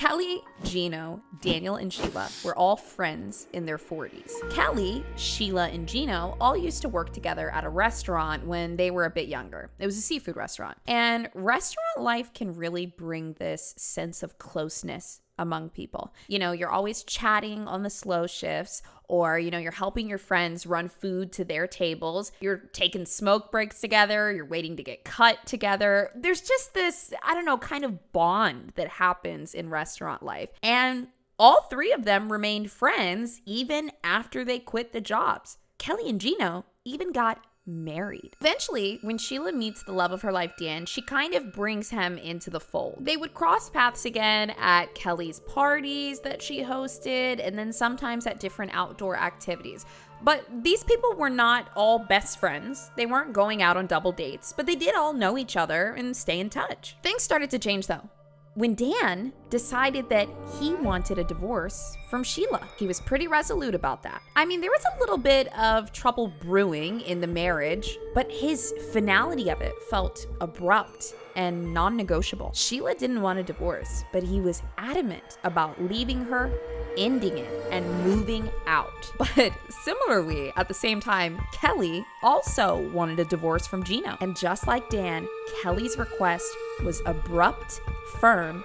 Kelly, Gino, Daniel, and Sheila were all friends in their 40s. Kelly, Sheila, and Gino all used to work together at a restaurant when they were a bit younger. It was a seafood restaurant. And restaurant life can really bring this sense of closeness among people. You know, you're always chatting on the slow shifts, or, you know, you're helping your friends run food to their tables. You're taking smoke breaks together. You're waiting to get cut together. There's just this, I don't know, kind of bond that happens in restaurant life. And all three of them remained friends even after they quit the jobs. Kelly and Gino even got married. Eventually, when Sheila meets the love of her life, Dan, she kind of brings him into the fold. They would cross paths again at Kelly's parties that she hosted, and then sometimes at different outdoor activities. But these people were not all best friends. They weren't going out on double dates, but they did all know each other and stay in touch. Things started to change though, when Dan decided that he wanted a divorce from Sheila. He was pretty resolute about that. I mean, there was a little bit of trouble brewing in the marriage, but his finality of it felt abrupt and non-negotiable. Sheila didn't want a divorce, but he was adamant about leaving her, ending it, and moving out. But similarly, at the same time, Kelly also wanted a divorce from Gino. And just like Dan, Kelly's request was abrupt, firm,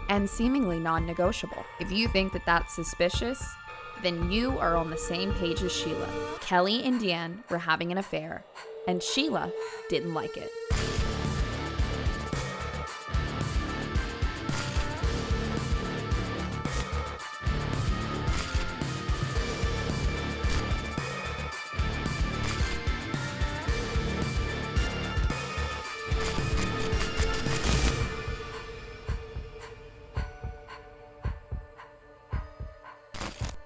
and seemingly non-negotiable. If you think that that's suspicious, then you are on the same page as Sheila. Kelly and Dan were having an affair, and Sheila didn't like it.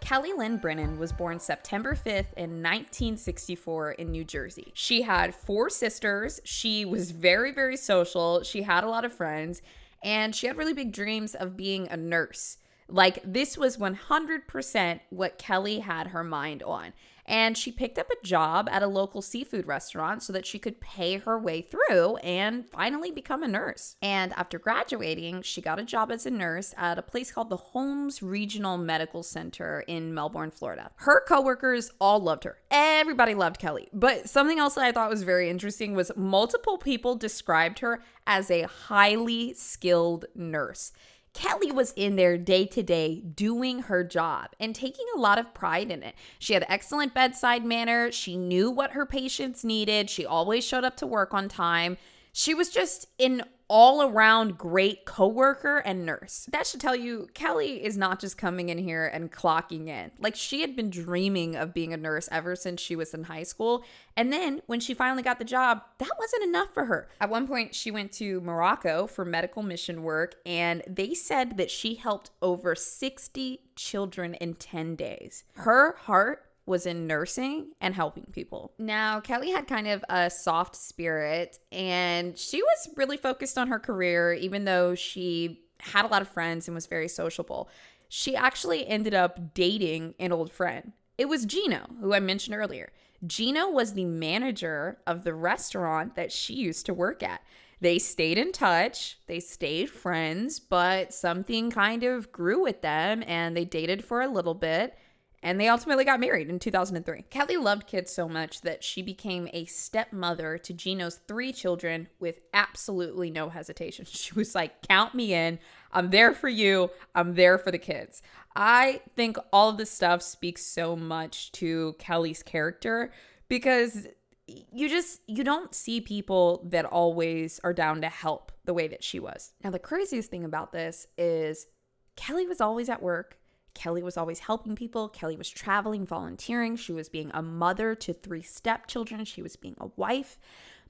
Kelly Lynn Brennan was born September 5th in 1964 in New Jersey. She had 4 sisters. She was very, very social. She had a lot of friends, and she had really big dreams of being a nurse. Like, this was 100% what Kelly had her mind on. And she picked up a job at a local seafood restaurant so that she could pay her way through and finally become a nurse. And after graduating, she got a job as a nurse at a place called the Holmes Regional Medical Center in Melbourne, Florida. Her coworkers all loved her. Everybody loved Kelly. But something else that I thought was very interesting was multiple people described her as a highly skilled nurse. Kelly was in there day to day doing her job and taking a lot of pride in it. She had excellent bedside manner. She knew what her patients needed. She always showed up to work on time. She was just an all-around great coworker and nurse. That should tell you, Kelly is not just coming in here and clocking in. Like, she had been dreaming of being a nurse ever since she was in high school. And then when she finally got the job, that wasn't enough for her. At one point, she went to Morocco for medical mission work, and they said that she helped over 60 children in 10 days. Her heart was in nursing and helping people. Now, Kelly had kind of a soft spirit, and she was really focused on her career, even though she had a lot of friends and was very sociable. She actually ended up dating an old friend. It was Gino, who I mentioned earlier. Gino was the manager of the restaurant that she used to work at. They stayed in touch, they stayed friends, but something kind of grew with them, and they dated for a little bit. And they ultimately got married in 2003. Kelly loved kids so much that she became a stepmother to Gino's 3 children with absolutely no hesitation. She was like, count me in. I'm there for you. I'm there for the kids. I think all of this stuff speaks so much to Kelly's character, because you don't see people that always are down to help the way that she was. Now, the craziest thing about this is Kelly was always at work. Kelly was always helping people. Kelly was traveling, volunteering. She was being a mother to 3 stepchildren. She was being a wife.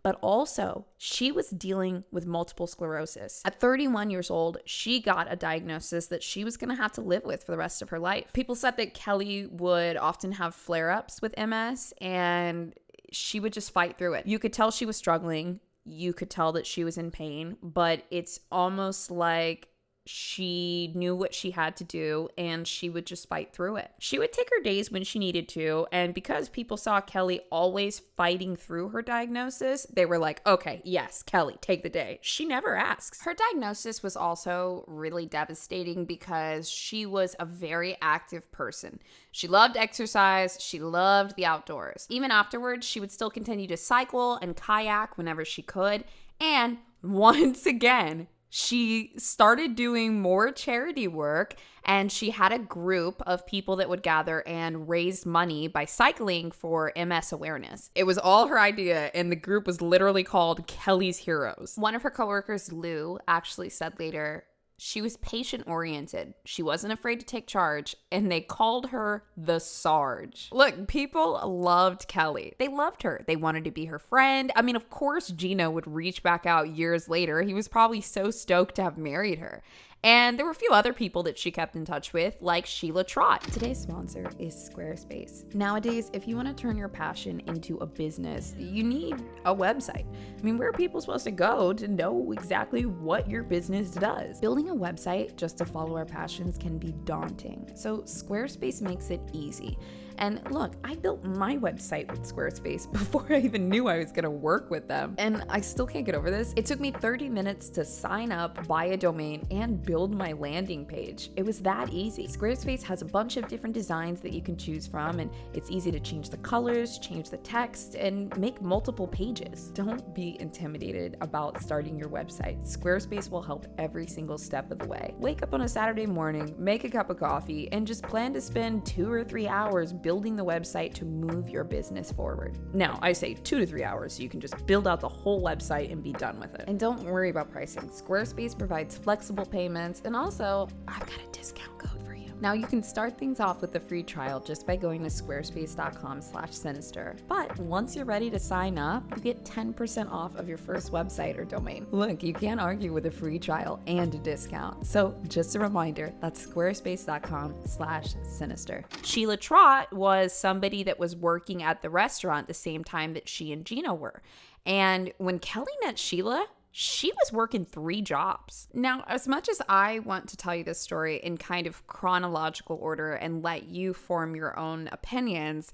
But also, she was dealing with multiple sclerosis. At 31 years old, she got a diagnosis that she was going to have to live with for the rest of her life. People said that Kelly would often have flare-ups with MS, and she would just fight through it. You could tell she was struggling. You could tell that she was in pain, but it's almost like She knew what she had to do, and she would just fight through it. She would take her days when she needed to, and because people saw Kelly always fighting through her diagnosis, they were like, okay, yes, Kelly, take the day. She never asks. Her diagnosis was also really devastating because she was a very active person. She loved exercise. She loved the outdoors. Even afterwards, she would still continue to cycle and kayak whenever she could. And once again, she started doing more charity work, and she had a group of people that would gather and raise money by cycling for MS awareness. It was all her idea, and the group was literally called Kelly's Heroes. One of her coworkers, Lou, actually said later, she was patient-oriented. She wasn't afraid to take charge, and they called her the Sarge. Look, people loved Kelly. They loved her. They wanted to be her friend. I mean, of course, Gino would reach back out years later. He was probably so stoked to have married her. And there were a few other people that she kept in touch with, like Sheila Trott. Today's sponsor is Squarespace. Nowadays, if you want to turn your passion into a business, you need a website. I mean, where are people supposed to go to know exactly what your business does? Building a website just to follow our passions can be daunting. So Squarespace makes it easy. And look, I built my website with Squarespace before I even knew I was going to work with them. And I still can't get over this. It took me 30 minutes to sign up, buy a domain, and build my landing page. It was that easy. Squarespace has a bunch of different designs that you can choose from, and it's easy to change the colors, change the text, and make multiple pages. Don't be intimidated about starting your website. Squarespace will help every single step of the way. Wake up on a Saturday morning, make a cup of coffee, and just plan to spend 2 or 3 hours building the website to move your business forward. Now, I say 2 to 3 hours so you can just build out the whole website and be done with it. And don't worry about pricing. Squarespace provides flexible payments, and also, I've got a discount code for you. Now, you can start things off with a free trial just by going to squarespace.com/Sinister. But once you're ready to sign up, you get 10% off of your first website or domain. Look, you can't argue with a free trial and a discount. So just a reminder, that's squarespace.com/Sinister. Sheila Trott was somebody that was working at the restaurant the same time that she and Gino were. And when Kelly met Sheila, she was working 3 jobs. Now, as much as I want to tell you this story in kind of chronological order and let you form your own opinions,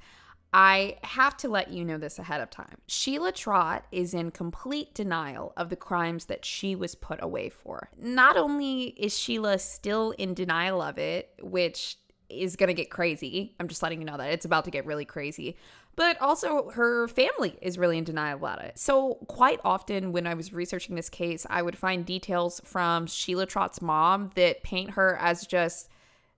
I have to let you know this ahead of time. Sheila Trott is in complete denial of the crimes that she was put away for. Not only is Sheila still in denial of it, which is going to get crazy. I'm just letting you know that it's about to get really crazy. But also her family is really in denial about it. So quite often when I was researching this case, I would find details from Sheila Trott's mom that paint her as just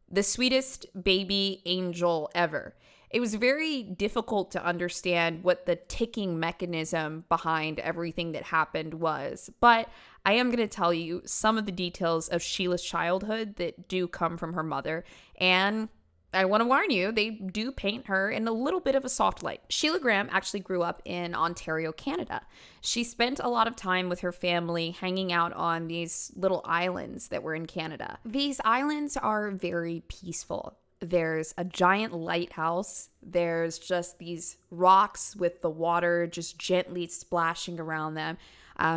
the sweetest baby angel ever. It was very difficult to understand what the ticking mechanism behind everything that happened was. But I am going to tell you some of the details of Sheila's childhood that do come from her mother. And I want to warn you, they do paint her in a little bit of a soft light. Sheila Graham actually grew up in Ontario, Canada. She spent a lot of time with her family hanging out on these little islands that were in Canada. These islands are very peaceful. There's a giant lighthouse. There's just these rocks with the water just gently splashing around them.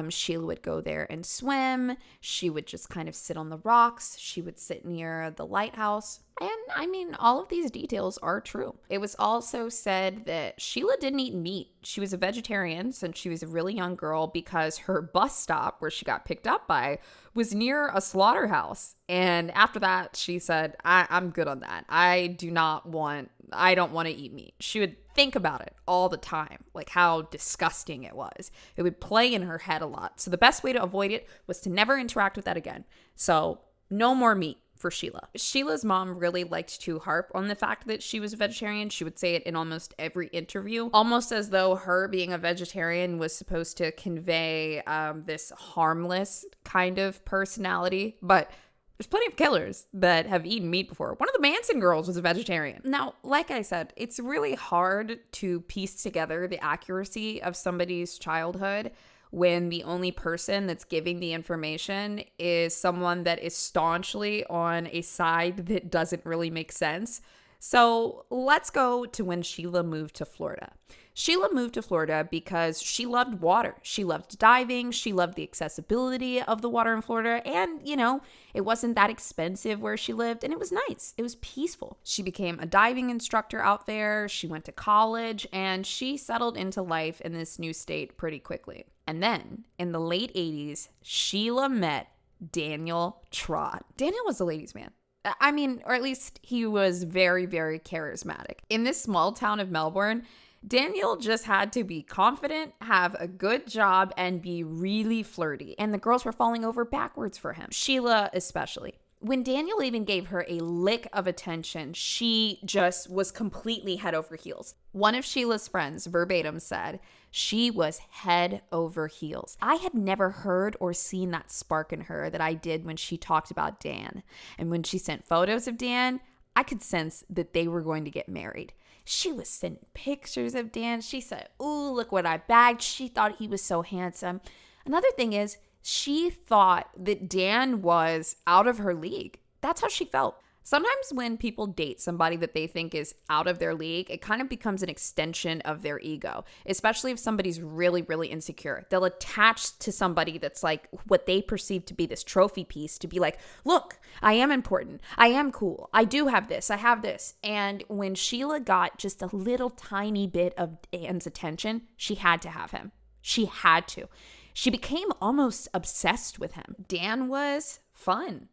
Sheila would go there and swim. She would just kind of sit on the rocks. She would sit near the lighthouse. And I mean, all of these details are true. It was also said that Sheila didn't eat meat. She was a vegetarian since she was a really young girl because her bus stop where she got picked up by was near a slaughterhouse. And after that, she said, I'm good on that. I don't want to eat meat. She would think about it all the time, like how disgusting it was. It would play in her head a lot. So the best way to avoid it was to never interact with that again. So no more meat for Sheila. Sheila's mom really liked to harp on the fact that she was a vegetarian. She would say it in almost every interview, almost as though her being a vegetarian was supposed to convey this harmless kind of personality. But there's plenty of killers that have eaten meat before. One of the Manson girls was a vegetarian. Now, like I said, it's really hard to piece together the accuracy of somebody's childhood when the only person that's giving the information is someone that is staunchly on a side that doesn't really make sense. So let's go to when Sheila moved to Florida. Sheila moved to Florida because she loved water. She loved diving. She loved the accessibility of the water in Florida. And, it wasn't that expensive where she lived. And it was nice. It was peaceful. She became a diving instructor out there. She went to college and she settled into life in this new state pretty quickly. And then in the late 80s, Sheila met Daniel Trott. Daniel was a ladies' man. Or at least he was very, very charismatic. In this small town of Melbourne, Daniel just had to be confident, have a good job, and be really flirty. And the girls were falling over backwards for him, Sheila especially. When Daniel even gave her a lick of attention, she just was completely head over heels. One of Sheila's friends verbatim said she was head over heels. I had never heard or seen that spark in her that I did when she talked about Dan. And when she sent photos of Dan, I could sense that they were going to get married. She was sending pictures of Dan. She said, "Ooh, look what I bagged." She thought he was so handsome. Another thing is, she thought that Dan was out of her league. That's how she felt. Sometimes when people date somebody that they think is out of their league, it kind of becomes an extension of their ego, especially if somebody's really, really insecure. They'll attach to somebody that's like what they perceive to be this trophy piece, to be like, look, I am important. I am cool. I do have this. I have this. And when Sheila got just a little tiny bit of Dan's attention, she had to have him. She had to. She became almost obsessed with him. Dan was fun.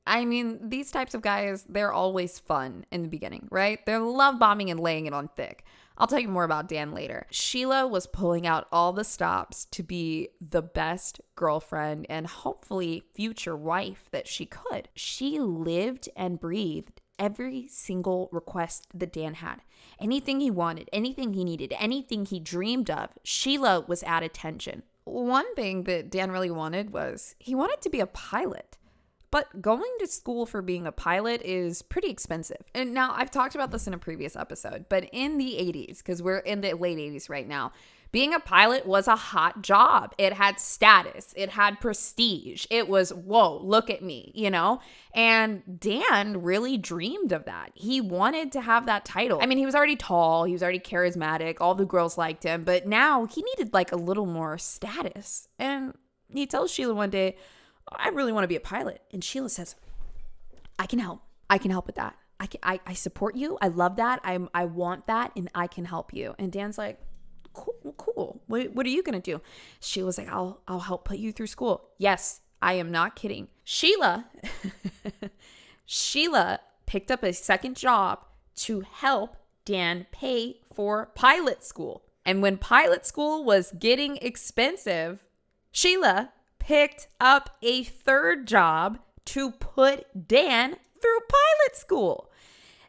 These types of guys, they're always fun in the beginning, right? They're love bombing and laying it on thick. I'll tell you more about Dan later. Sheila was pulling out all the stops to be the best girlfriend and hopefully future wife that she could. She lived and breathed every single request that Dan had. Anything he wanted, anything he needed, anything he dreamed of, Sheila was at attention. One thing that Dan really wanted was he wanted to be a pilot. But going to school for being a pilot is pretty expensive. And now I've talked about this in a previous episode, but in the 80s, because we're in the late 80s right now, being a pilot was a hot job. It had status. It had prestige. It was, whoa, look at me, And Dan really dreamed of that. He wanted to have that title. He was already tall. He was already charismatic. All the girls liked him. But now he needed like a little more status. And he tells Sheila one day, "I really want to be a pilot." And Sheila says, "I can help. I can help with that. I support you. I love that. I want that, and I can help you." And Dan's like, cool. What are you going to do? Sheila's like, I'll help put you through school. Yes, I am not kidding. Sheila picked up a second job to help Dan pay for pilot school. And when pilot school was getting expensive, Sheila picked up a third job to put Dan through pilot school.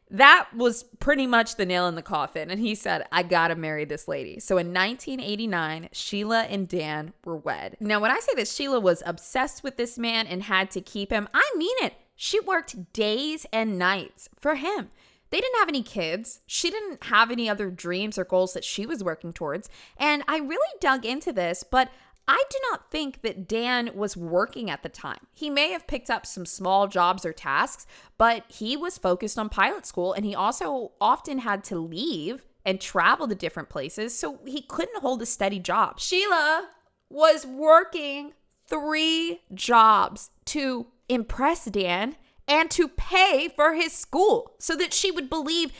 That was pretty much the nail in the coffin. And he said, "I gotta marry this lady." So in 1989, Sheila and Dan were wed. Now, when I say that Sheila was obsessed with this man and had to keep him, I mean it. She worked days and nights for him. They didn't have any kids. She didn't have any other dreams or goals that she was working towards. And I really dug into this, but I do not think that Dan was working at the time. He may have picked up some small jobs or tasks, but he was focused on pilot school, and he also often had to leave and travel to different places, so he couldn't hold a steady job. Sheila was working 3 jobs to impress Dan and to pay for his school so that she would believe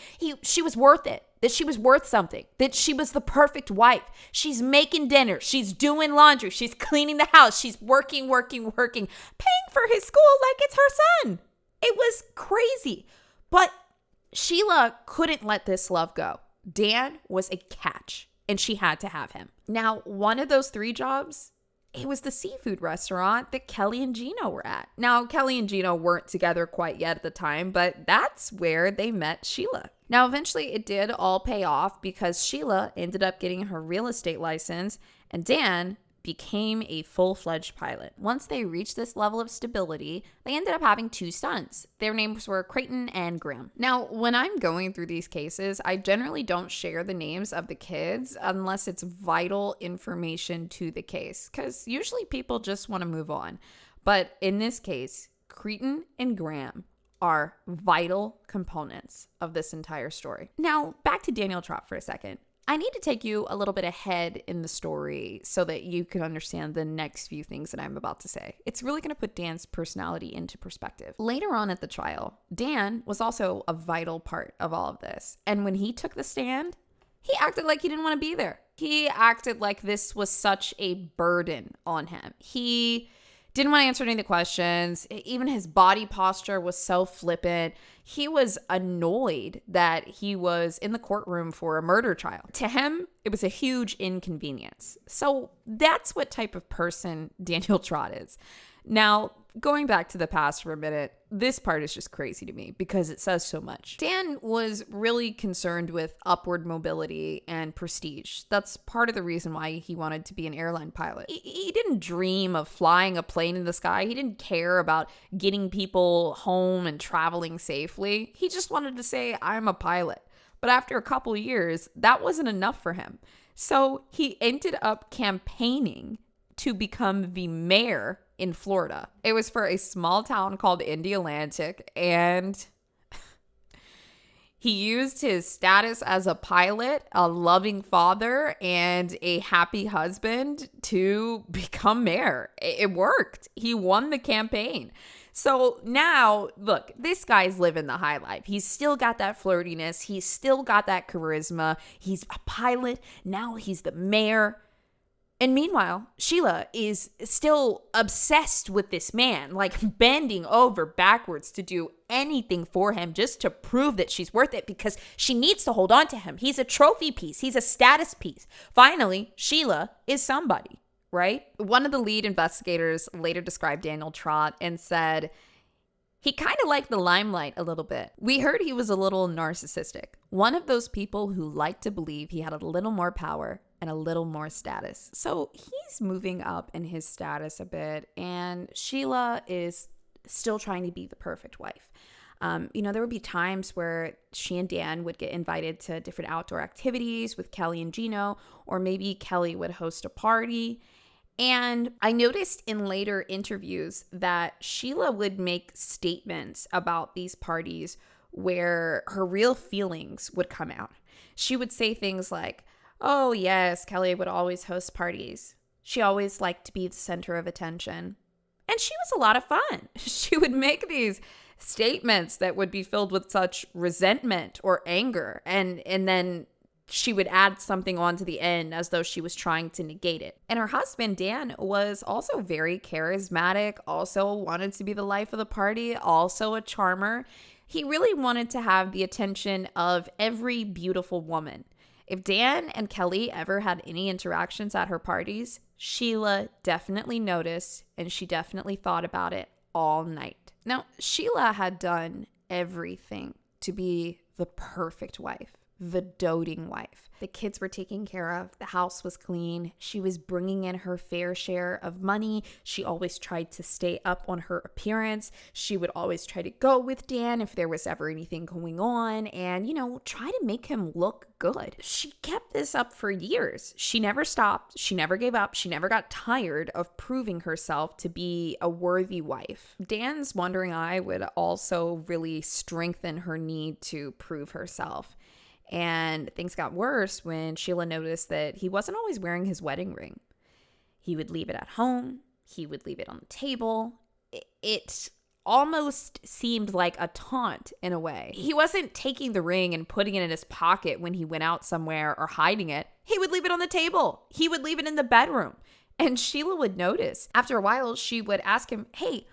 she was worth it, that she was worth something, that she was the perfect wife. She's making dinner. She's doing laundry. She's cleaning the house. She's working, paying for his school like it's her son. It was crazy. But Sheila couldn't let this love go. Dan was a catch, and she had to have him. Now, one of those 3 jobs, it was the seafood restaurant that Kelly and Gino were at. Now, Kelly and Gino weren't together quite yet at the time, but that's where they met Sheila. Now, eventually it did all pay off because Sheila ended up getting her real estate license and Dan became a full-fledged pilot. Once they reached this level of stability, they ended up having 2 sons. Their names were Creighton and Graham. Now, when I'm going through these cases, I generally don't share the names of the kids unless it's vital information to the case, because usually people just want to move on. But in this case, Creighton and Graham are vital components of this entire story. Now, back to Daniel Trott for a second. I need to take you a little bit ahead in the story so that you can understand the next few things that I'm about to say. It's really going to put Dan's personality into perspective. Later on at the trial, Dan was also a vital part of all of this. And when he took the stand, he acted like he didn't want to be there. He acted like this was such a burden on him. He didn't want to answer any of the questions. Even his body posture was so flippant. He was annoyed that he was in the courtroom for a murder trial. To him, it was a huge inconvenience. So that's what type of person Daniel Trott is. Now, going back to the past for a minute, this part is just crazy to me because it says so much. Dan was really concerned with upward mobility and prestige. That's part of the reason why he wanted to be an airline pilot. He didn't dream of flying a plane in the sky. He didn't care about getting people home and traveling safely. He just wanted to say, I'm a pilot. But after a couple years, that wasn't enough for him. So he ended up campaigning to become the mayor in Florida. It was for a small town called Indialantic, and he used his status as a pilot, a loving father, and a happy husband to become mayor. It worked. He won the campaign. So now, look, this guy's living the high life. He's still got that flirtiness. He's still got that charisma. He's a pilot. Now he's the mayor. And meanwhile, Sheila is still obsessed with this man, like bending over backwards to do anything for him just to prove that she's worth it because she needs to hold on to him. He's a trophy piece. He's a status piece. Finally, Sheila is somebody, right? One of the lead investigators later described Daniel Trott and said, he kind of liked the limelight a little bit. We heard he was a little narcissistic. One of those people who liked to believe he had a little more power and a little more status. So he's moving up in his status a bit, and Sheila is still trying to be the perfect wife. There would be times where she and Dan would get invited to different outdoor activities with Kelly and Gino, or maybe Kelly would host a party. And I noticed in later interviews that Sheila would make statements about these parties where her real feelings would come out. She would say things like, oh, yes, Kelly would always host parties. She always liked to be the center of attention. And she was a lot of fun. She would make these statements that would be filled with such resentment or anger. And then she would add something on to the end as though she was trying to negate it. And her husband, Dan, was also very charismatic, also wanted to be the life of the party, also a charmer. He really wanted to have the attention of every beautiful woman. If Dan and Kelly ever had any interactions at her parties, Sheila definitely noticed, and she definitely thought about it all night. Now, Sheila had done everything to be the perfect wife, the doting wife. The kids were taken care of. The house was clean. She was bringing in her fair share of money. She always tried to stay up on her appearance. She would always try to go with Dan if there was ever anything going on and, try to make him look good. She kept this up for years. She never stopped. She never gave up. She never got tired of proving herself to be a worthy wife. Dan's wandering eye would also really strengthen her need to prove herself. And things got worse when Sheila noticed that he wasn't always wearing his wedding ring. He would leave it at home. He would leave it on the table. It almost seemed like a taunt in a way. He wasn't taking the ring and putting it in his pocket when he went out somewhere or hiding it. He would leave it on the table. He would leave it in the bedroom. And Sheila would notice. After a while, she would ask him, hey,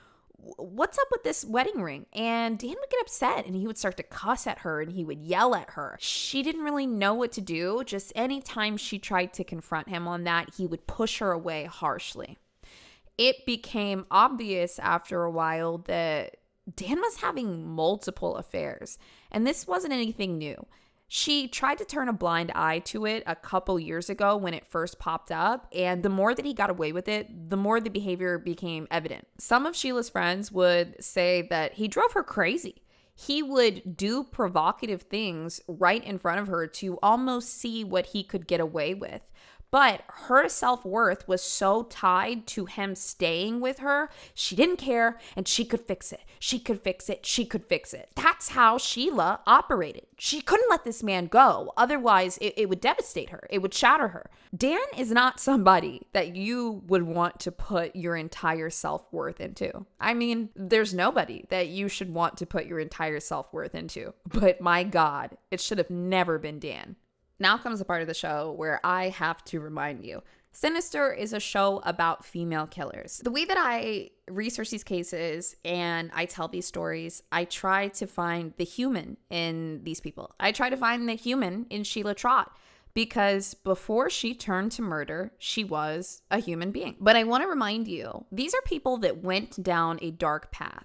what's up with this wedding ring? And Dan would get upset and he would start to cuss at her and he would yell at her. She didn't really know what to do. Just anytime she tried to confront him on that, he would push her away harshly. It became obvious after a while that Dan was having multiple affairs, and this wasn't anything new. She tried to turn a blind eye to it a couple years ago when it first popped up, and the more that he got away with it, the more the behavior became evident. Some of Sheila's friends would say that he drove her crazy. He would do provocative things right in front of her to almost see what he could get away with. But her self-worth was so tied to him staying with her, she didn't care, and she could fix it. She could fix it. She could fix it. That's how Sheila operated. She couldn't let this man go. Otherwise, it would devastate her. It would shatter her. Dan is not somebody that you would want to put your entire self-worth into. I mean, there's nobody that you should want to put your entire self-worth into. But my God, it should have never been Dan. Now comes the part of the show where I have to remind you. Sinister is a show about female killers. The way that I research these cases and I tell these stories, I try to find the human in these people. I try to find the human in Sheila Trott, because before she turned to murder, she was a human being. But I want to remind you, these are people that went down a dark path.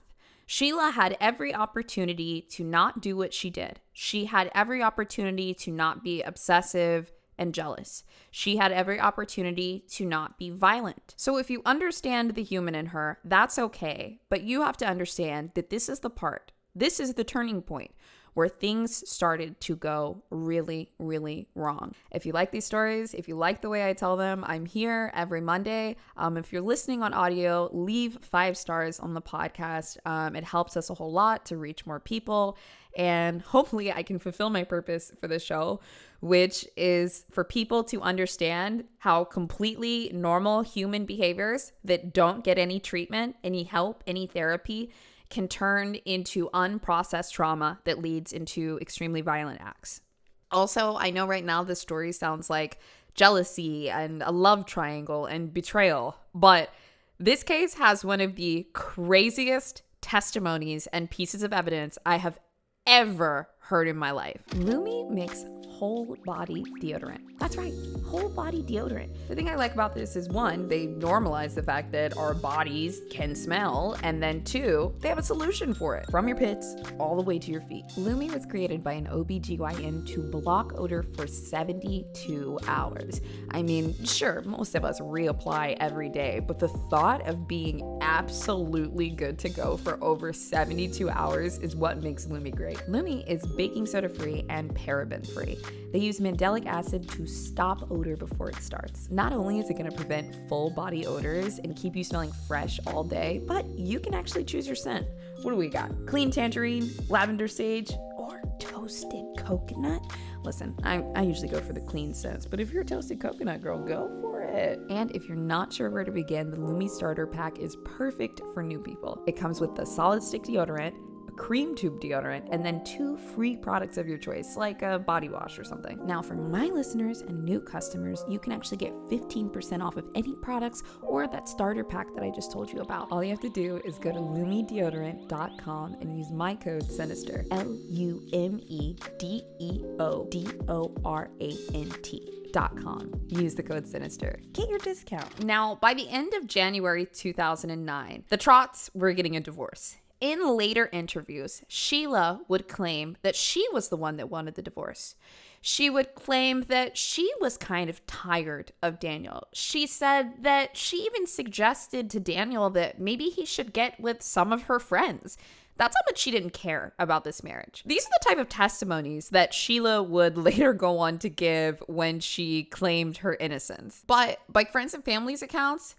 Sheila had every opportunity to not do what she did. She had every opportunity to not be obsessive and jealous. She had every opportunity to not be violent. So if you understand the human in her, that's okay. But you have to understand that this is the turning point where things started to go really, really wrong. If you like these stories, if you like the way I tell them, I'm here every Monday. If you're listening on audio, leave 5 stars on the podcast. It helps us a whole lot to reach more people. And hopefully I can fulfill my purpose for the show, which is for people to understand how completely normal human behaviors that don't get any treatment, any help, any therapy can turn into unprocessed trauma that leads into extremely violent acts. Also, I know right now this story sounds like jealousy and a love triangle and betrayal, but this case has one of the craziest testimonies and pieces of evidence I have ever heard in my life. Lumi makes whole body deodorant. That's right, whole body deodorant. The thing I like about this is, 1, they normalize the fact that our bodies can smell, and then 2, they have a solution for it. From your pits all the way to your feet. Lumi was created by an OBGYN to block odor for 72 hours. I mean, sure, most of us reapply every day, but the thought of being absolutely good to go for over 72 hours is what makes Lumi great. Lumi is baking soda free and paraben free. They use mandelic acid to stop odor before it starts. Not only is it going to prevent full body odors and keep you smelling fresh all day, but you can actually choose your scent. What do we got? Clean tangerine, lavender sage, or toasted coconut? Listen, I usually go for the clean scents, but if you're a toasted coconut girl, go for it. And if you're not sure where to begin, the Lumi Starter Pack is perfect for new people. It comes with the solid stick deodorant, cream tube deodorant, and then 2 free products of your choice, like a body wash or something. Now, for my listeners and new customers, you can actually get 15% off of any products or that starter pack that I just told you about. All you have to do is go to lumideodorant.com and use my code SINISTER, LUMEDEODORANT.com. Use the code SINISTER. Get your discount. Now, by the end of January 2009, the Trotts were getting a divorce. In later interviews, Sheila would claim that she was the one that wanted the divorce. She would claim that she was kind of tired of Daniel. She said that she even suggested to Daniel that maybe he should get with some of her friends. That's how much she didn't care about this marriage. These are the type of testimonies that Sheila would later go on to give when she claimed her innocence. But by friends and family's accounts,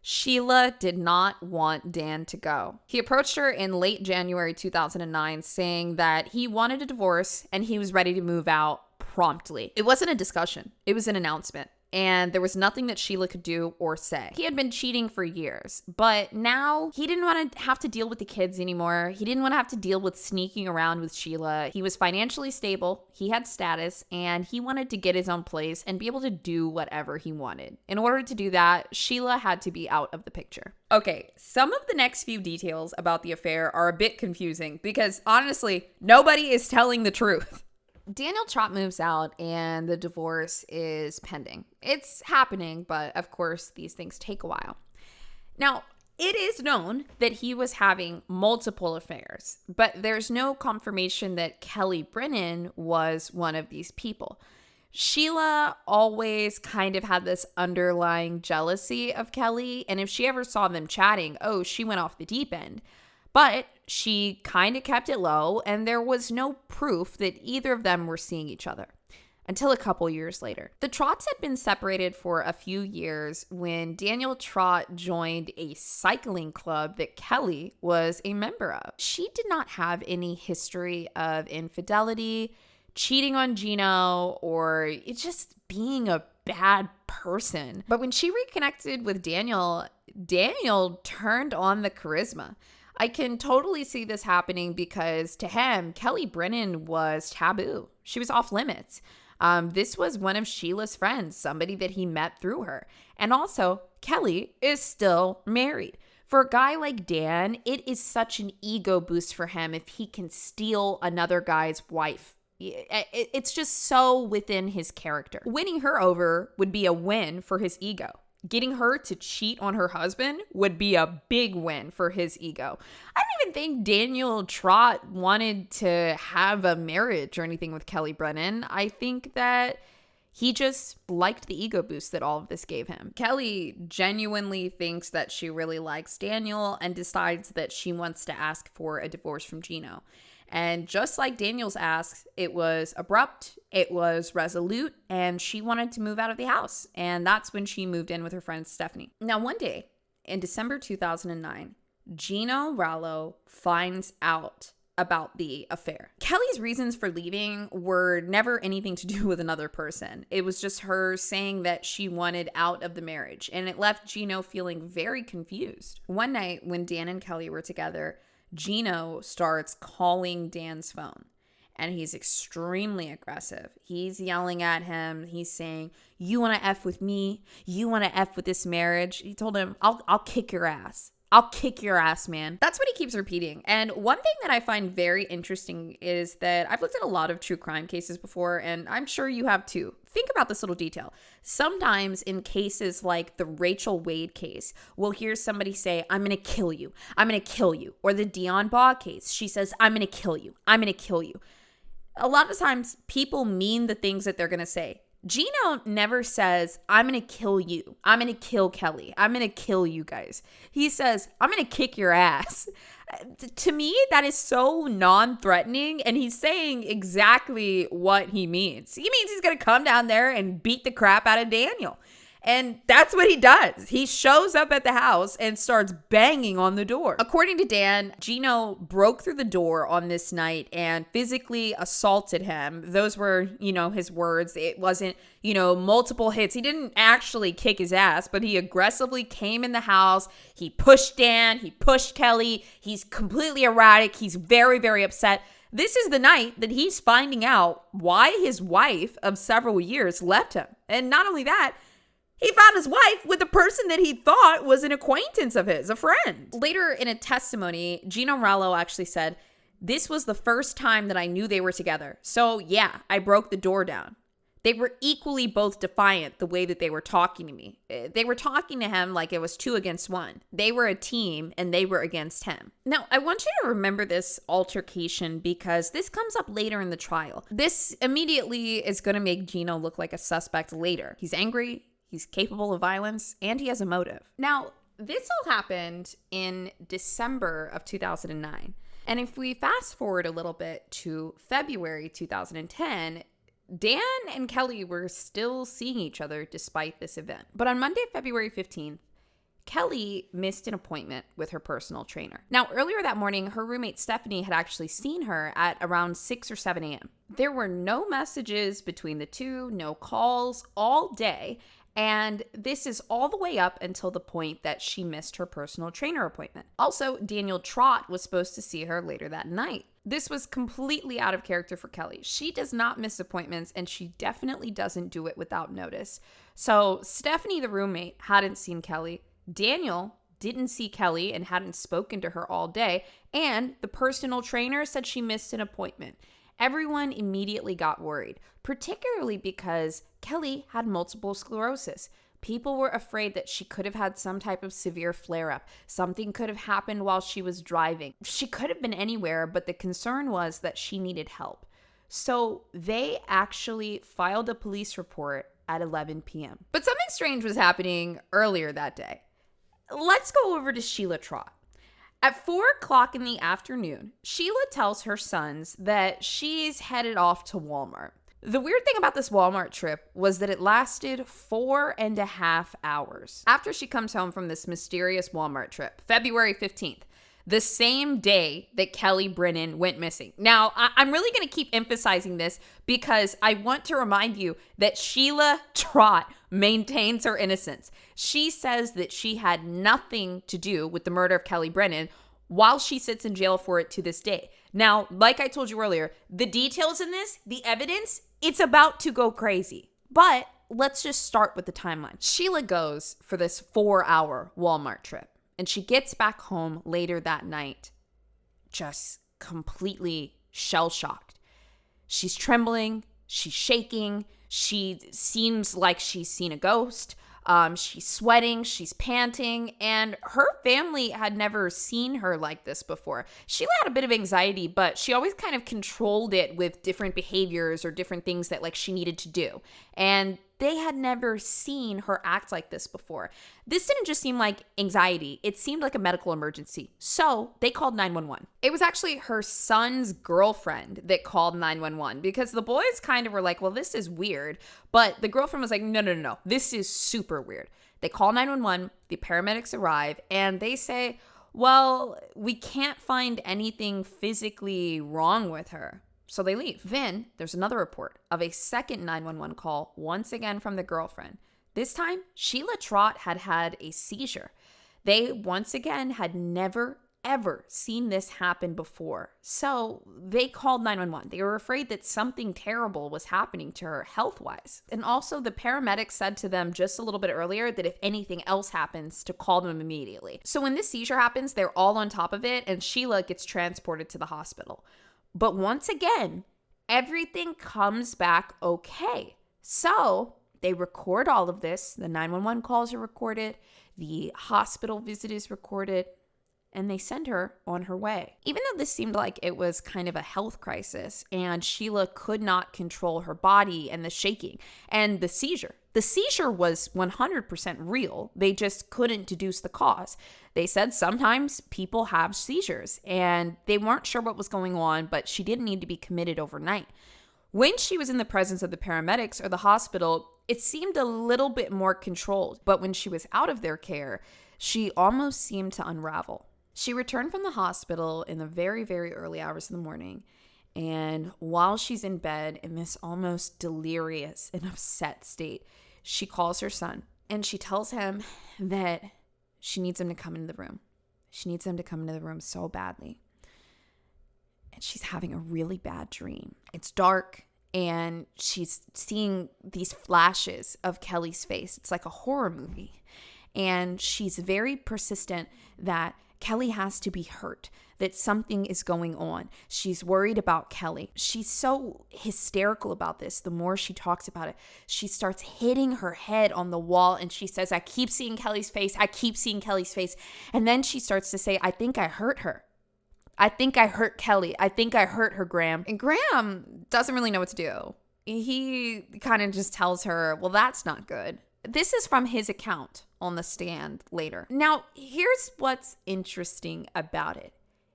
Sheila did not want Dan to go. He approached her in late January 2009 saying that he wanted a divorce and he was ready to move out promptly. It wasn't a discussion, it was an announcement. And there was nothing that Sheila could do or say. He had been cheating for years, but now he didn't want to have to deal with the kids anymore. He didn't want to have to deal with sneaking around with Sheila. He was financially stable, he had status, and he wanted to get his own place and be able to do whatever he wanted. In order to do that, Sheila had to be out of the picture. Okay, some of the next few details about the affair are a bit confusing because honestly, nobody is telling the truth. Daniel Trott moves out and the divorce is pending. It's happening, but of course, these things take a while. Now, it is known that he was having multiple affairs, but there's no confirmation that Kelly Brennan was one of these people. Sheila always kind of had this underlying jealousy of Kelly, and if she ever saw them chatting, oh, she went off the deep end. But she kind of kept it low, and there was no proof that either of them were seeing each other. until a couple years later. The Trotts had been separated for a few years when Daniel Trott joined a cycling club that Kelly was a member of. She did not have any history of infidelity, cheating on Gino, or just being a bad person. But when she reconnected with Daniel, Daniel turned on the charisma. I can totally see this happening because to him, Kelly Brennan was taboo. She was off limits. This was one of Sheila's friends, somebody that he met through her. And also, Kelly is still married. For a guy like Dan, it is such an ego boost for him if he can steal another guy's wife. It's just so within his character. Winning her over would be a win for his ego. Getting her to cheat on her husband would be a big win for his ego. I don't even think Daniel Trott wanted to have a marriage or anything with Kelly Brennan. I think that he just liked the ego boost that all of this gave him. Kelly genuinely thinks that she really likes Daniel and decides that she wants to ask for a divorce from Gino. And just like Daniel's asks, it was abrupt, it was resolute, and she wanted to move out of the house. And that's when she moved in with her friend Stephanie. Now, one day in December 2009, Gino Rallo finds out about the affair. Kelly's reasons for leaving were never anything to do with another person. It was just her saying that she wanted out of the marriage, and it left Gino feeling very confused. One night when Dan and Kelly were together, Gino starts calling Dan's phone, and he's extremely aggressive. He's yelling at him. He's saying, "You want to F with me? You want to F with this marriage?" He told him, I'll kick your ass. I'll kick your ass, man. That's what he keeps repeating. And one thing that I find very interesting is that I've looked at a lot of true crime cases before, and I'm sure you have too. Think about this little detail. Sometimes in cases like the Rachel Wade case, we'll hear somebody say, "I'm going to kill you. I'm going to kill you." Or the Dion Baugh case, she says, "I'm going to kill you. I'm going to kill you." A lot of times people mean the things that they're going to say. Gino never says, "I'm going to kill you. I'm going to kill Kelly. I'm going to kill you guys." He says, "I'm going to kick your ass." To me, that is so non-threatening, and he's saying exactly what he means. He means he's going to come down there and beat the crap out of Daniel. And that's what he does. He shows up at the house and starts banging on the door. According to Dan, Gino broke through the door on this night and physically assaulted him. Those were, his words. It wasn't, multiple hits. He didn't actually kick his ass, but he aggressively came in the house. He pushed Dan. He pushed Kelly. He's completely erratic. He's very, very upset. This is the night that he's finding out why his wife of several years left him. And not only that, he found his wife with a person that he thought was an acquaintance of his, a friend. Later in a testimony, Gino Rallo actually said, "This was the first time that I knew they were together. So yeah, I broke the door down." They were equally both defiant the way that they were talking to me. They were talking to him like it was 2 against 1. They were a team and they were against him. Now, I want you to remember this altercation because this comes up later in the trial. This immediately is going to make Gino look like a suspect later. He's angry. He's capable of violence, and he has a motive. Now, this all happened in December of 2009. And if we fast forward a little bit to February 2010, Dan and Kelly were still seeing each other despite this event. But on Monday, February 15th, Kelly missed an appointment with her personal trainer. Now, earlier that morning, her roommate Stephanie had actually seen her at around 6 or 7 a.m. There were no messages between the two, no calls all day. And this is all the way up until the point that she missed her personal trainer appointment. Also, Daniel Trott was supposed to see her later that night. This was completely out of character for Kelly. She does not miss appointments, and she definitely doesn't do it without notice. So Stephanie, the roommate, hadn't seen Kelly. Daniel didn't see Kelly and hadn't spoken to her all day. And the personal trainer said she missed an appointment. Everyone immediately got worried, particularly because Kelly had multiple sclerosis. People were afraid that she could have had some type of severe flare-up. Something could have happened while she was driving. She could have been anywhere, but the concern was that she needed help. So they actually filed a police report at 11 p.m. But something strange was happening earlier that day. Let's go over to Sheila Trott. At 4 o'clock in the afternoon, Sheila tells her sons that she's headed off to Walmart. The weird thing about this Walmart trip was that it lasted 4.5 hours. After she comes home from this mysterious Walmart trip, February 15th, the same day that Kelly Brennan went missing. Now, I'm really going to keep emphasizing this because I want to remind you that Sheila Trott maintains her innocence. She says that she had nothing to do with the murder of Kelly Brennan while she sits in jail for it to this day. Now, like I told you earlier, the details in this, the evidence, it's about to go crazy. But let's just start with the timeline. Sheila goes for this 4-hour Walmart trip, and she gets back home later that night, just completely shell-shocked. She's trembling, she's shaking, she seems like she's seen a ghost. She's sweating, she's panting, and her family had never seen her like this before. Sheila had a bit of anxiety, but she always kind of controlled it with different behaviors or different things that like she needed to do. And they had never seen her act like this before. This didn't just seem like anxiety. It seemed like a medical emergency. So they called 911. It was actually her son's girlfriend that called 911 because the boys kind of were like, well, this is weird. But the girlfriend was like, no. This is super weird. They call 911. The paramedics arrive and they say, well, we can't find anything physically wrong with her. So they leave. Then there's another report of a second 911 call, once again from the girlfriend. This time, Sheila Trott had a seizure. They once again had never, ever seen this happen before. So they called 911. They were afraid that something terrible was happening to her health-wise. And also the paramedics said to them just a little bit earlier that if anything else happens, to call them immediately. So when this seizure happens, they're all on top of it, and Sheila gets transported to the hospital. But once again, everything comes back okay. So they record all of this. The 911 calls are recorded. The hospital visit is recorded. And they send her on her way. Even though this seemed like it was kind of a health crisis and Sheila could not control her body and the shaking and the seizure. The seizure was 100% real. They just couldn't deduce the cause. They said sometimes people have seizures and they weren't sure what was going on, but she didn't need to be committed overnight. When she was in the presence of the paramedics or the hospital, it seemed a little bit more controlled. But when she was out of their care, she almost seemed to unravel. She returned from the hospital in the very, very early hours of the morning. And while she's in bed in this almost delirious and upset state, she calls her son and she tells him that she needs him to come into the room. She needs him to come into the room so badly. And she's having a really bad dream. It's dark and she's seeing these flashes of Kelly's face. It's like a horror movie. And she's very persistent that Kelly has to be hurt, that something is going on. She's worried about Kelly. She's so hysterical about this. The more she talks about it, she starts hitting her head on the wall and she says, I keep seeing Kelly's face. I keep seeing Kelly's face. And then she starts to say, I think I hurt her. I think I hurt Kelly. I think I hurt her, Graham. And Graham doesn't really know what to do. He kind of just tells her, well, that's not good. This is from his account on the stand later. Now, here's what's interesting about it.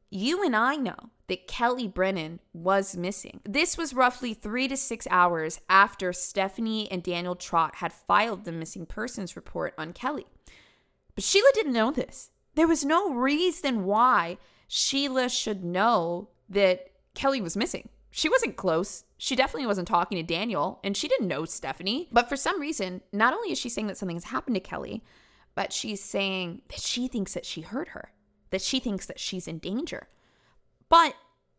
You and I know that Kelly Brennan was missing. This was roughly 3 to 6 hours after Stephanie and Daniel Trott had filed the missing persons report on Kelly. But Sheila didn't know this. There was no reason why Sheila should know that Kelly was missing. She wasn't close. She definitely wasn't talking to Daniel, and she didn't know Stephanie. But for some reason, not only is she saying that something's happened to Kelly, but she's saying that she thinks that she hurt her, that she thinks that she's in danger. But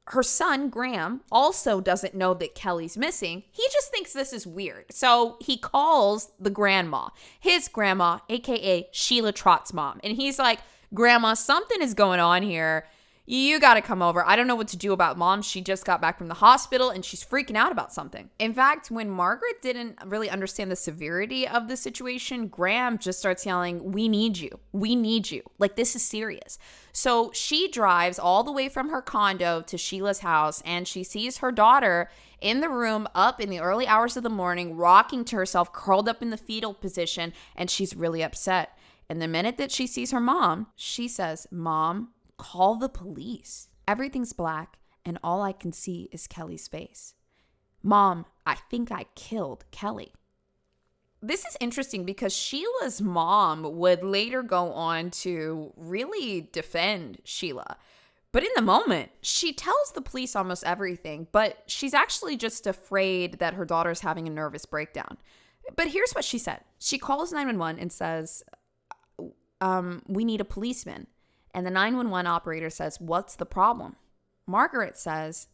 her son, Graham, also doesn't know that Kelly's missing. He just thinks this is weird. So he calls the grandma, his grandma, aka Sheila Trott's mom. And he's like, Grandma, something is going on here. You got to come over. I don't know what to do about Mom. She just got back from the hospital and she's freaking out about something. In fact, when Margaret didn't really understand the severity of the situation, Graham just starts yelling, we need you. We need you. Like, this is serious. So she drives all the way from her condo to Sheila's house and she sees her daughter in the room up in the early hours of the morning, rocking to herself, curled up in the fetal position, and she's really upset. And the minute that she sees her mom, she says, Mom, call the police. Everything's black and all I can see is Kelly's face. "Mom, I think I killed Kelly." This is interesting because Sheila's mom would later go on to really defend Sheila. But in the moment, she tells the police almost everything, but she's actually just afraid that her daughter's having a nervous breakdown. But here's what she said. She calls 911 and says, "We need a policeman." And the 911 operator says, "What's the problem?" Margaret says,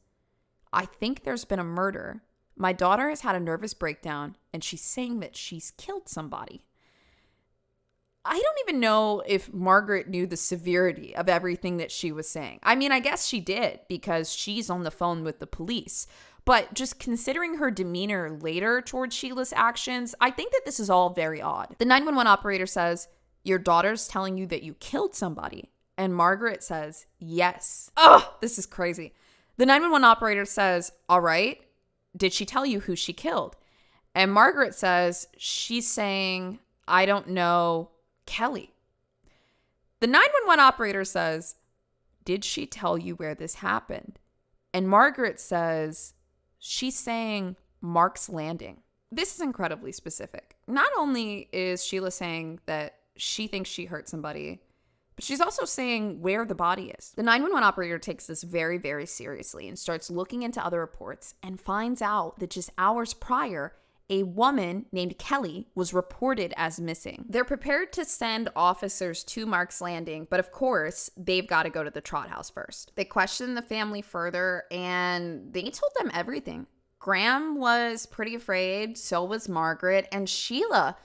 "I think there's been a murder. My daughter has had a nervous breakdown, and she's saying that she's killed somebody." I don't even know if Margaret knew the severity of everything that she was saying. I mean, I guess she did because she's on the phone with the police. But just considering her demeanor later towards Sheila's actions, I think that this is all very odd. The 911 operator says, "Your daughter's telling you that you killed somebody." And Margaret says, "Yes." Oh, this is crazy. The 911 operator says, "All right, did she tell you who she killed?" And Margaret says, "She's saying, I don't know, Kelly." The 911 operator says, "Did she tell you where this happened?" And Margaret says, "She's saying Mark's Landing." This is incredibly specific. Not only is Sheila saying that she thinks she hurt somebody, but she's also saying where the body is. The 911 operator takes this very, very seriously and starts looking into other reports and finds out that just hours prior, a woman named Kelly was reported as missing. They're prepared to send officers to Mark's Landing, but of course, they've got to go to the Trott house first. They questioned the family further, and they told them everything. Graham was pretty afraid, so was Margaret, and Sheila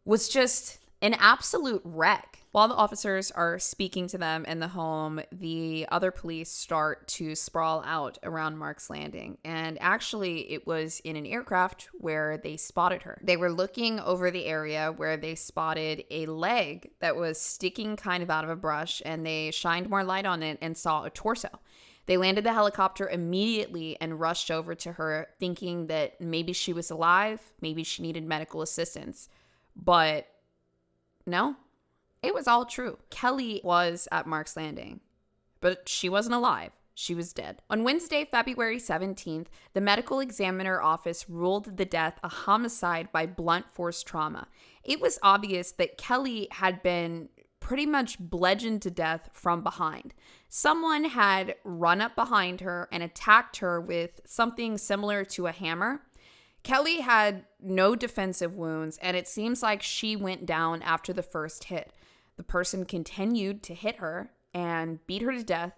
was just an absolute wreck. While the officers are speaking to them in the home, the other police start to sprawl out around Mark's Landing. And actually, it was in an aircraft where they spotted her. They were looking over the area where they spotted a leg that was sticking kind of out of a brush, and they shined more light on it and saw a torso. They landed the helicopter immediately and rushed over to her, thinking that maybe she was alive, maybe she needed medical assistance. But no. It was all true. Kelly was at Mark's Landing, but she wasn't alive. She was dead. On Wednesday, February 17th, the medical examiner office ruled the death a homicide by blunt force trauma. It was obvious that Kelly had been pretty much bludgeoned to death from behind. Someone had run up behind her and attacked her with something similar to a hammer. Kelly had no defensive wounds, and it seems like she went down after the first hit. The person continued to hit her and beat her to death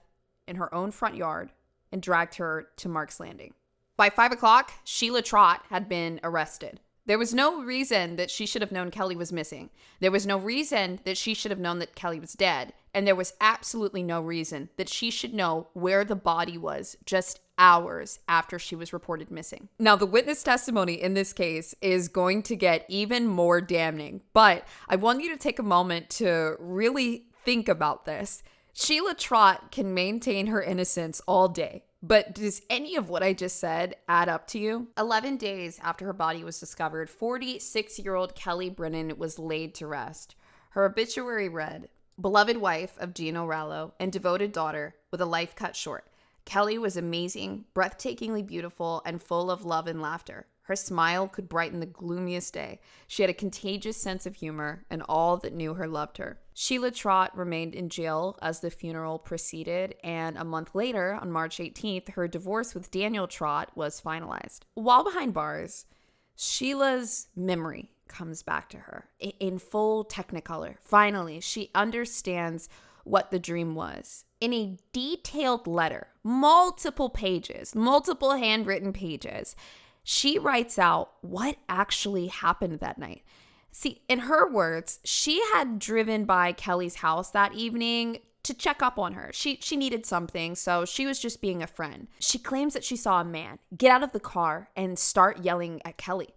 in her own front yard and dragged her to Mark's Landing. By 5 o'clock, Sheila Trott had been arrested. There was no reason that she should have known Kelly was missing. There was no reason that she should have known that Kelly was dead. And there was absolutely no reason that she should know where the body was just hours after she was reported missing. Now, the witness testimony in this case is going to get even more damning, but I want you to take a moment to really think about this. Sheila Trott can maintain her innocence all day, but does any of what I just said add up to you? 11 days after her body was discovered, 46-year-old Kelly Brennan was laid to rest. Her obituary read, "Beloved wife of Gino and devoted daughter with a life cut short. Kelly was amazing, breathtakingly beautiful, and full of love and laughter. Her smile could brighten the gloomiest day. She had a contagious sense of humor, and all that knew her loved her." Sheila Trott remained in jail as the funeral proceeded, and a month later, on March 18th, her divorce with Daniel Trott was finalized. While behind bars, Sheila's memory comes back to her in full technicolor. Finally, she understands what the dream was. In a detailed letter, multiple pages, multiple handwritten pages, she writes out what actually happened that night. See, in her words, she had driven by Kelly's house that evening to check up on her. She needed something, so she was just being a friend. She claims that she saw a man get out of the car and start yelling at Kelly.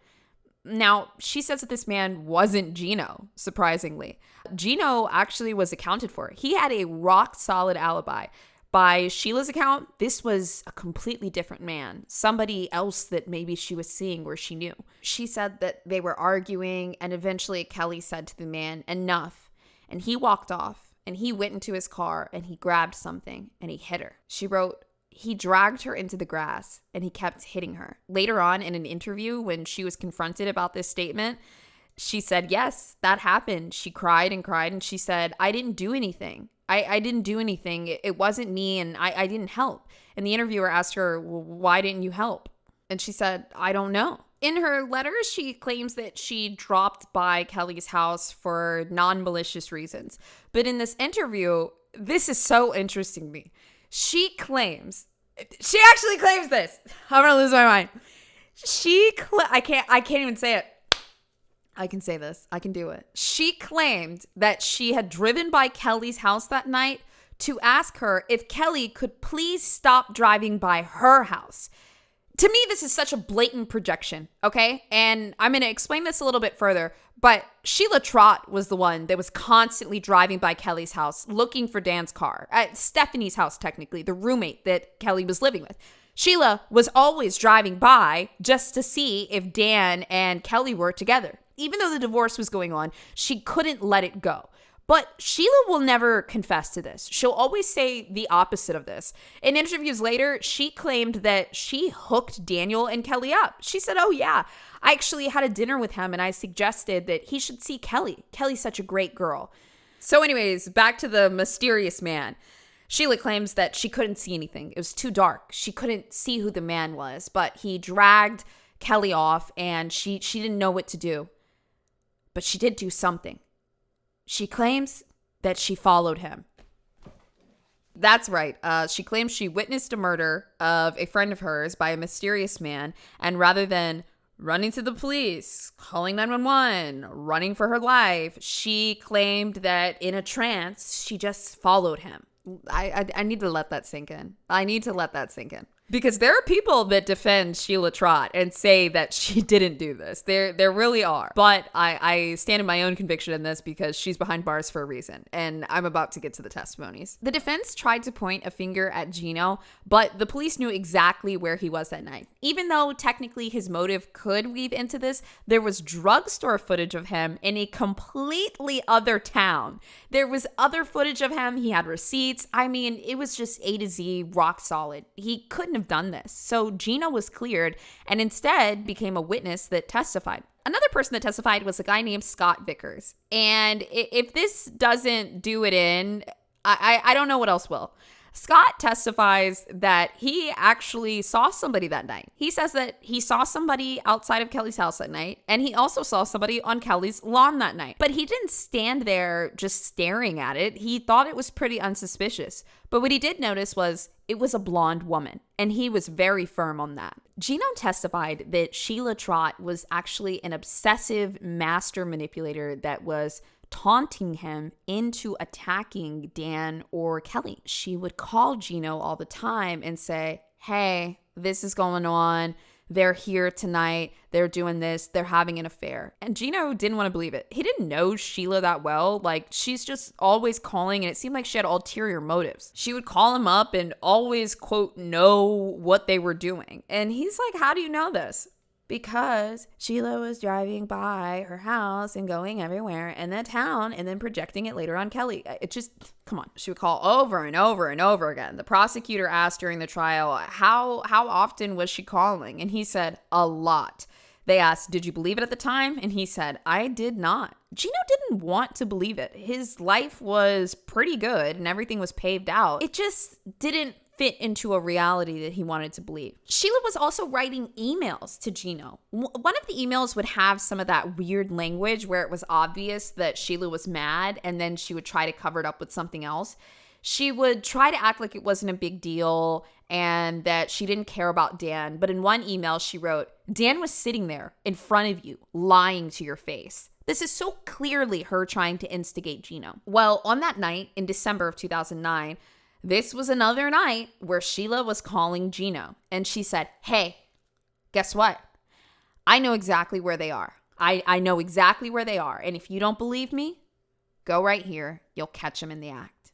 Now, she says that this man wasn't Gino, surprisingly. Gino actually was accounted for. He had a rock-solid alibi. By Sheila's account, this was a completely different man, somebody else that maybe she was seeing where she knew. She said that they were arguing, and eventually Kelly said to the man, "Enough." And he walked off, and he went into his car, and he grabbed something, and he hit her. She wrote, he dragged her into the grass and he kept hitting her. Later on in an interview, when she was confronted about this statement, she said, yes, that happened. She cried and cried, and she said, I didn't do anything. I didn't do anything. It wasn't me, and I didn't help. And the interviewer asked her, well, why didn't you help? And she said, I don't know. In her letter, she claims that she dropped by Kelly's house for non-malicious reasons. But in this interview, this is so interesting to me. She actually claims this. I'm going to lose my mind. I can't even say it. I can say this. I can do it. She claimed that she had driven by Kelly's house that night to ask her if Kelly could please stop driving by her house. To me, this is such a blatant projection, okay? And I'm going to explain this a little bit further, but Sheila Trott was the one that was constantly driving by Kelly's house looking for Dan's car. At Stephanie's house, technically, the roommate that Kelly was living with. Sheila was always driving by just to see if Dan and Kelly were together. Even though the divorce was going on, she couldn't let it go. But Sheila will never confess to this. She'll always say the opposite of this. In interviews later, she claimed that she hooked Daniel and Kelly up. She said, oh yeah, I actually had a dinner with him and I suggested that he should see Kelly. Kelly's such a great girl. So anyways, back to the mysterious man. Sheila claims that she couldn't see anything. It was too dark. She couldn't see who the man was, but he dragged Kelly off and she didn't know what to do. But she did do something. She claims that she followed him. That's right. She claims she witnessed a murder of a friend of hers by a mysterious man, and rather than running to the police, calling 911, running for her life, she claimed that in a trance, she just followed him. I need to let that sink in. Because there are people that defend Sheila Trott and say that she didn't do this. There really are. But I stand in my own conviction in this because she's behind bars for a reason. And I'm about to get to the testimonies. The defense tried to point a finger at Gino, but the police knew exactly where he was that night. Even though technically his motive could weave into this, there was drugstore footage of him in a completely other town. There was other footage of him. He had receipts. I mean, it was just A to Z, rock solid. He couldn't have done this. So Gino was cleared and instead became a witness that testified. Another person that testified was a guy named Scott Vickers. And if this doesn't do it in, I don't know what else will. Scott testifies that he actually saw somebody that night. He says that he saw somebody outside of Kelly's house that night, and he also saw somebody on Kelly's lawn that night. But he didn't stand there just staring at it. He thought it was pretty unsuspicious. But what he did notice was it was a blonde woman, and he was very firm on that. Gino testified that Sheila Trott was actually an obsessive master manipulator that was taunting him into attacking Dan or Kelly. She would call Gino all the time and say, hey, this is going on. They're here tonight. They're doing this. They're having an affair. And Gino didn't want to believe it. He didn't know Sheila that well. Like, she's just always calling, and it seemed like she had ulterior motives. She would call him up and always, quote, know what they were doing. And he's like, how do you know this? Because Sheila was driving by her house and going everywhere in that town and then projecting it later on Kelly. It just, come on. She would call over and over and over again. The prosecutor asked during the trial, how often was she calling? And he said, a lot. They asked, did you believe it at the time? And he said, I did not. Gino didn't want to believe it. His life was pretty good and everything was paved out. It just didn't fit into a reality that he wanted to believe. Sheila was also writing emails to Gino. One of the emails would have some of that weird language where it was obvious that Sheila was mad, and then she would try to cover it up with something else. She would try to act like it wasn't a big deal and that she didn't care about Dan. But in one email, she wrote, Dan was sitting there in front of you, lying to your face. This is so clearly her trying to instigate Gino. Well, on that night in December of 2009, this was another night where Sheila was calling Gino, and she said, hey, guess what? I know exactly where they are. I know exactly where they are. And if you don't believe me, go right here. You'll catch them in the act.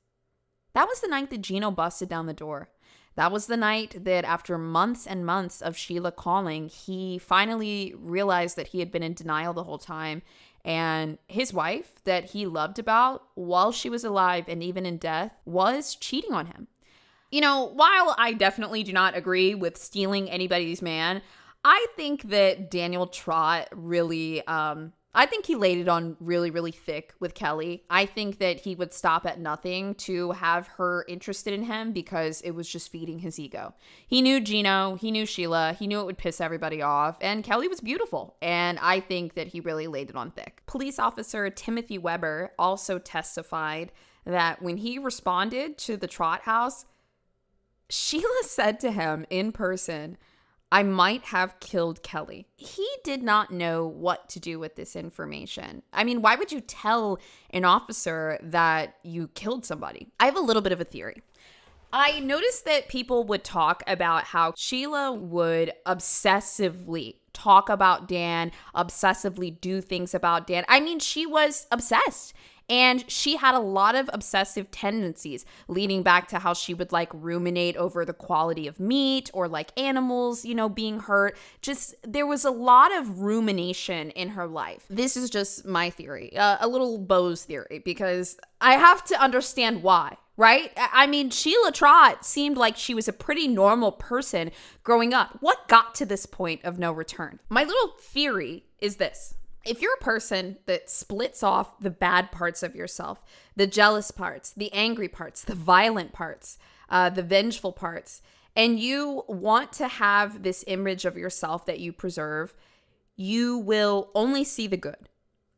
That was the night that Gino busted down the door. That was the night that after months and months of Sheila calling, he finally realized that he had been in denial the whole time. And his wife that he loved about while she was alive and even in death was cheating on him. You know, while I definitely do not agree with stealing anybody's man, I think that Daniel Trott really, I think he laid it on really, really thick with Kelly. I think that he would stop at nothing to have her interested in him because it was just feeding his ego. He knew Gino, he knew Sheila, he knew it would piss everybody off, and Kelly was beautiful. And I think that he really laid it on thick. Police officer Timothy Weber also testified that when he responded to the Trott house, Sheila said to him in person, "I might have killed Kelly." He did not know what to do with this information. I mean, why would you tell an officer that you killed somebody? I have a little bit of a theory. I noticed that people would talk about how Sheila would obsessively talk about Dan, obsessively do things about Dan. I mean, she was obsessed. And she had a lot of obsessive tendencies, leading back to how she would like ruminate over the quality of meat or like animals, you know, being hurt. Just there was a lot of rumination in her life. This is just my theory, a little BOZE theory, because I have to understand why. Right? I mean, Sheila Trott seemed like she was a pretty normal person growing up. What got to this point of no return? My little theory is this. If you're a person that splits off the bad parts of yourself, the jealous parts, the angry parts, the violent parts, the vengeful parts, and you want to have this image of yourself that you preserve, you will only see the good.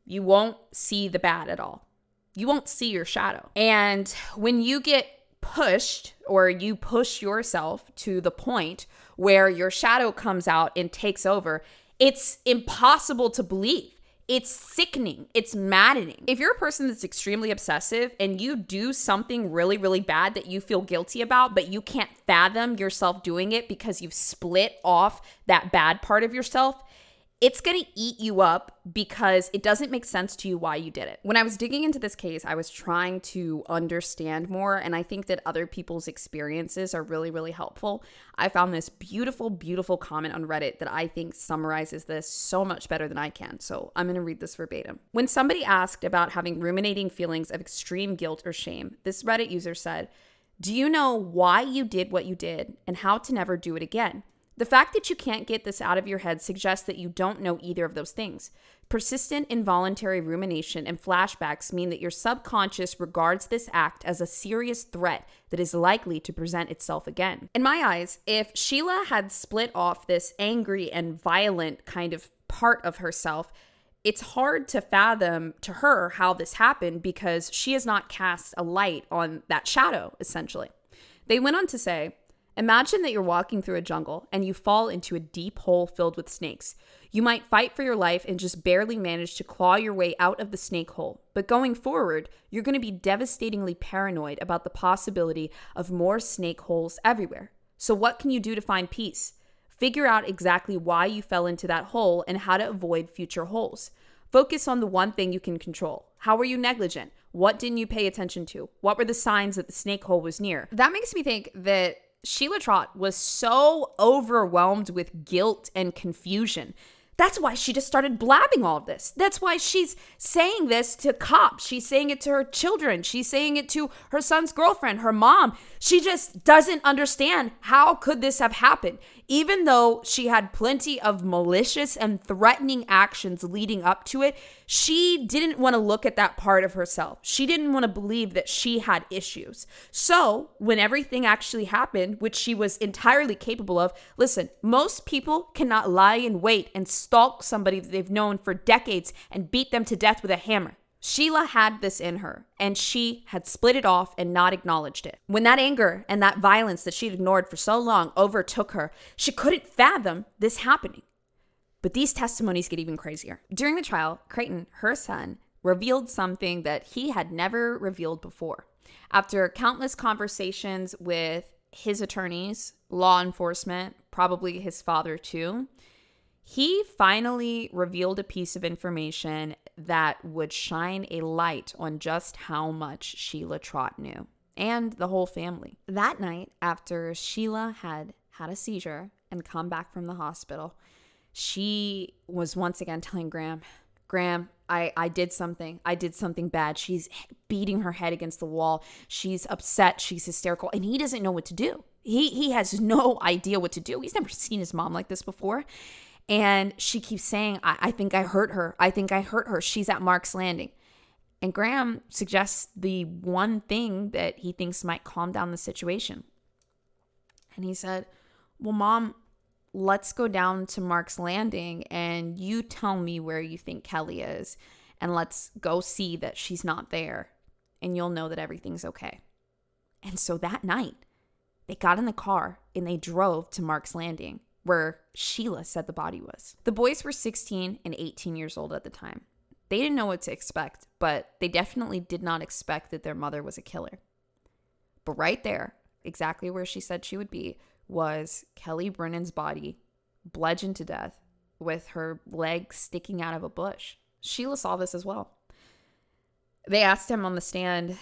You won't see the bad at all. You won't see your shadow. And when you get pushed or you push yourself to the point where your shadow comes out and takes over, it's impossible to believe. It's sickening. It's maddening. If you're a person that's extremely obsessive and you do something really, really bad that you feel guilty about, but you can't fathom yourself doing it because you've split off that bad part of yourself, it's going to eat you up because it doesn't make sense to you why you did it. When I was digging into this case, I was trying to understand more, and I think that other people's experiences are really, really helpful. I found this beautiful, beautiful comment on Reddit that I think summarizes this so much better than I can, so I'm going to read this verbatim. When somebody asked about having ruminating feelings of extreme guilt or shame, this Reddit user said, "Do you know why you did what you did and how to never do it again? The fact that you can't get this out of your head suggests that you don't know either of those things. Persistent involuntary rumination and flashbacks mean that your subconscious regards this act as a serious threat that is likely to present itself again." In my eyes, if Sheila had split off this angry and violent kind of part of herself, it's hard to fathom to her how this happened because she has not cast a light on that shadow, essentially. They went on to say, "Imagine that you're walking through a jungle and you fall into a deep hole filled with snakes. You might fight for your life and just barely manage to claw your way out of the snake hole. But going forward, you're going to be devastatingly paranoid about the possibility of more snake holes everywhere. So what can you do to find peace? Figure out exactly why you fell into that hole and how to avoid future holes. Focus on the one thing you can control. How were you negligent? What didn't you pay attention to? What were the signs that the snake hole was near?" That makes me think that Sheila Trott was so overwhelmed with guilt and confusion. That's why she just started blabbing all of this. That's why she's saying this to cops. She's saying it to her children. She's saying it to her son's girlfriend, her mom. She just doesn't understand how could this have happened. Even though she had plenty of malicious and threatening actions leading up to it, she didn't want to look at that part of herself. She didn't want to believe that she had issues. So when everything actually happened, which she was entirely capable of, listen, most people cannot lie in wait and stalk somebody that they've known for decades and beat them to death with a hammer. Sheila had this in her, and she had split it off and not acknowledged it. When that anger and that violence that she'd ignored for so long overtook her, she couldn't fathom this happening. But these testimonies get even crazier. During the trial, Creighton, her son, revealed something that he had never revealed before. After countless conversations with his attorneys, law enforcement, probably his father too, he finally revealed a piece of information that would shine a light on just how much Sheila Trott knew, and the whole family. That night, after Sheila had had a seizure and come back from the hospital, she was once again telling Graham, I did something. I did something bad. She's beating her head against the wall. She's upset. She's hysterical. And he doesn't know what to do. He has no idea what to do. He's never seen his mom like this before. And she keeps saying, I think I hurt her. I think I hurt her. She's at Mark's Landing. And Graham suggests the one thing that he thinks might calm down the situation. And he said, well, Mom, let's go down to Mark's Landing and you tell me where you think Kelly is. And let's go see that she's not there. And you'll know that everything's okay. And so that night, they got in the car and they drove to Mark's Landing, where Sheila said the body was. The boys were 16 and 18 years old at the time. They didn't know what to expect, but they definitely did not expect that their mother was a killer. But right there, exactly where she said she would be, was Kelly Brennan's body, bludgeoned to death, with her leg sticking out of a bush. Sheila saw this as well. They asked him on the stand,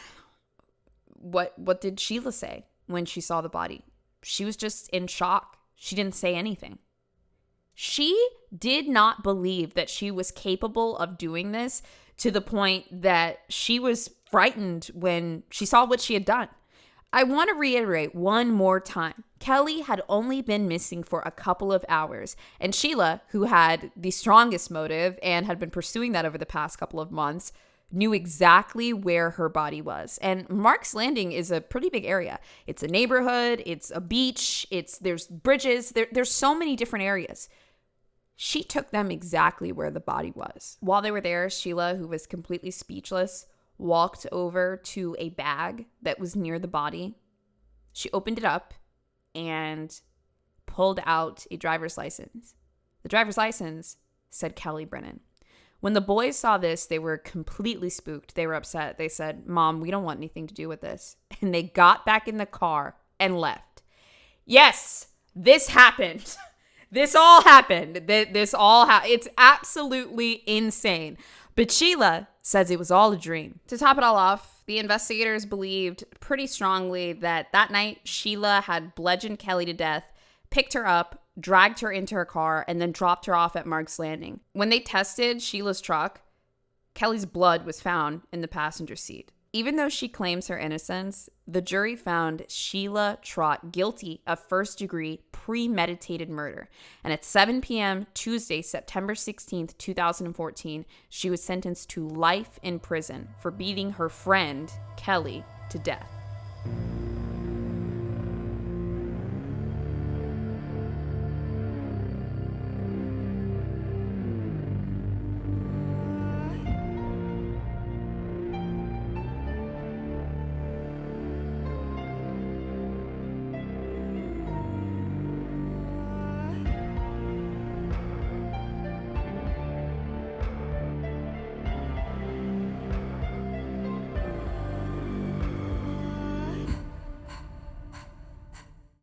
what did Sheila say when she saw the body? She was just in shock. She didn't say anything. She did not believe that she was capable of doing this, to the point that she was frightened when she saw what she had done. I want to reiterate one more time. Kelly had only been missing for a couple of hours, and Sheila, who had the strongest motive and had been pursuing that over the past couple of months, knew exactly where her body was. And Mark's Landing is a pretty big area. It's a neighborhood, it's a beach, there's bridges, there's so many different areas. She took them exactly where the body was. While they were there, Sheila, who was completely speechless, walked over to a bag that was near the body. She opened it up and pulled out a driver's license. The driver's license said Kelly Brennan. When the boys saw this, they were completely spooked. They were upset. They said, Mom, we don't want anything to do with this. And they got back in the car and left. Yes, this happened. This all happened. It's absolutely insane. But Sheila says it was all a dream. To top it all off, the investigators believed pretty strongly that night Sheila had bludgeoned Kelly to death, picked her up, dragged her into her car, and then dropped her off at Mark's Landing. When they tested Sheila's truck, Kelly's blood was found in the passenger seat. Even though she claims her innocence, the jury found Sheila Trott guilty of first-degree premeditated murder. And at 7 p.m. Tuesday, September 16th, 2014, she was sentenced to life in prison for beating her friend, Kelly, to death.